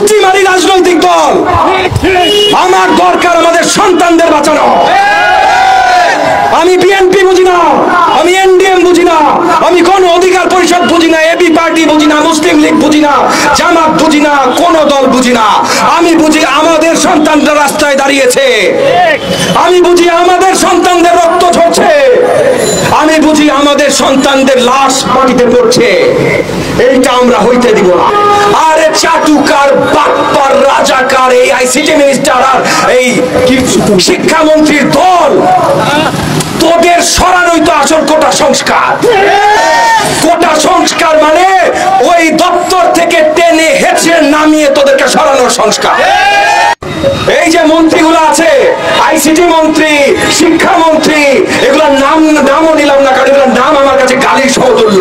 গোষ্ঠীমারি রাজনৈতিক দল। আমার দরকার আমাদের সন্তানদের বাঁচানো। আমি বিএনপি বুঝি না, আমি এনডিএম বুঝি না, আমি কোন অধিকার পরিষদ বুঝি না, এবি পার্টি বুঝি না, মুসলিম লীগ বুঝি না, জামাত বুঝি না, কোন দল বুঝি না। আমি বুঝি আমাদের সন্তানরা রাস্তায় দাঁড়িয়েছে, আমি বুঝি আমাদের সন্তানদের রক্ত ঝরছে, আমি বুঝি আমাদের সন্তানদের লাশ মাটিতে পড়ছে। এইটা আমরা হইতে দিব না। আরে চাটুকার বাটপার রাজাকার এই আইসিটি মিনিস্টার আর এই শিক্ষামন্ত্রীর দল, তোদের সরানোই তো আসল কোটা সংস্কার। কোটা সংস্কার মানে ওই দপ্তর থেকে টেনে হেঁচড়ে নামিয়ে তোদেরকে সরানোর সংস্কার। এই যে মন্ত্রীগুলো আছে, আইসিটি মন্ত্রী, শিক্ষামন্ত্রী, এগুলোর নামও নিলাম না, কারণ এগুলোর নাম আমার কাছে গালির সমতুল্য।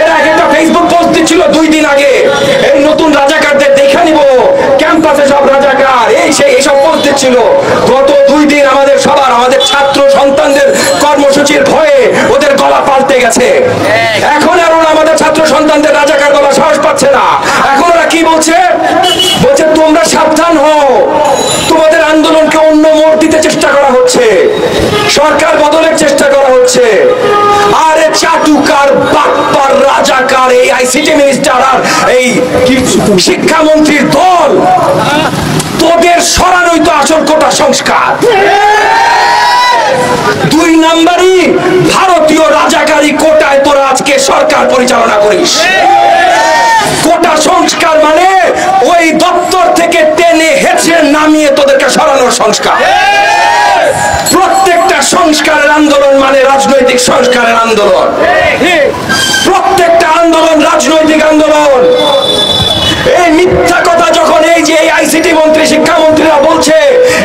এর আগে একটা ফেসবুক পোস্ট দিচ্ছিল 2 দিন আগে, এই নতুন রাজাকারদের দেখে নিব, ক্যাম্পাসে সব রাজাকার, এই সেই এইসব পোস্ট দিচ্ছিল। গত 2 দিন আমাদের সবার, আমাদের ছাত্র সন্তানদের কর্মসূচির ভয়ে ওদের গলা পাল্টে গেছে। এখন আর ওরা আমাদের ছাত্র সন্তানদের রাজাকার বলা সাহস পাচ্ছে না। এখন ওরা কি বলছে? বলছে তোমরা সাবধান হও, তোমাদের আন্দোলনকে অন্য মোড় দিতে চেষ্টা করা হচ্ছে, সরকার বদলের চেষ্টা করা হচ্ছে। আরে চাটুকার বাটপার রাজাকার এই আইসিটি মিনিস্টার আর এই শিক্ষামন্ত্রীর দল, তোদের সরানোই তো আসল কোটা সংস্কার। 2 নাম্বারই ভারতীয় রাজাকারী কোটায় তোরা আজকে সরকার পরিচালনা করিস। কোটা সংস্কার মানে ওই দপ্তর থেকে টেনে হেঁচড়ে নামিয়ে তোদেরকে সরানোর সংস্কার। প্রত্যেকটা সংস্কারের আন্দোলন মানে রাজনৈতিক সংস্কারের আন্দোলন। প্রত্যেকটা আন্দোলন রাজনৈতিক আন্দোলন। এই মিথ্যা কথা যখন এই যে আইসিটি মন্ত্রী, শিক্ষামন্ত্রীরা বলছে,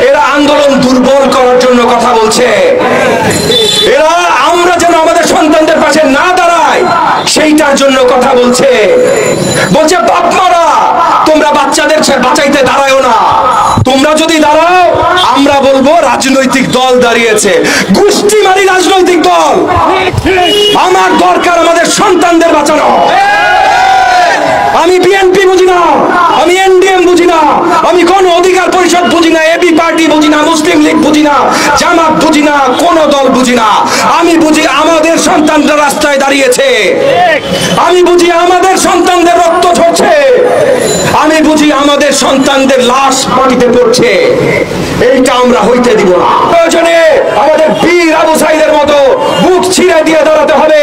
এরা আন্দোলন দুর্বল করার জন্য কথা বলছে। এরা আমরা যেন আমাদের সন্তানদের পাশে না দাঁড়াই সেইটার জন্য কথা বলছে। বলছে বাপ মারা তোমরা বাচ্চাদের বাঁচাইতে দাঁড়ায়ও না, তোমরা যদি দাঁড়াও আমরা বলবো রাজনৈতিক দল দাঁড়িয়েছে। গোষ্ঠীমারি রাজনৈতিক দল। আমার দরকার আমাদের সন্তানদের বাঁচানো। আমি বিএনপি বুঝি না, আমি এনডিএম বুঝি না, আমি কোন অধিকার পরিষদ বুঝি না, এবি পার্টি বুঝি না, মুসলিম লীগ বুঝি না, জামাত বুঝি না, কোন দল বুঝি না। আমি বুঝি আমাদের সন্তানরা রাস্তায় দাঁড়িয়েছে, আমি বুঝি আমাদের সন্তানদের রক্ত ঝরছে, আমি বুঝি আমাদের সন্তানদের লাশ মাটিতে পড়ছে। এইটা আমরা হইতে দিব না। প্রয়োজনে আমাদের বীর আবু সাইদের মতো বুক ছিঁড়ে দিয়ে দাঁড়াতে হবে।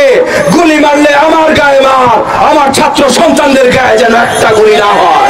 গুলি মারলে আমার গায়ে মার, আমার ছাত্র সন্তানদের গায়ে যেন একটা গুলি না হয়।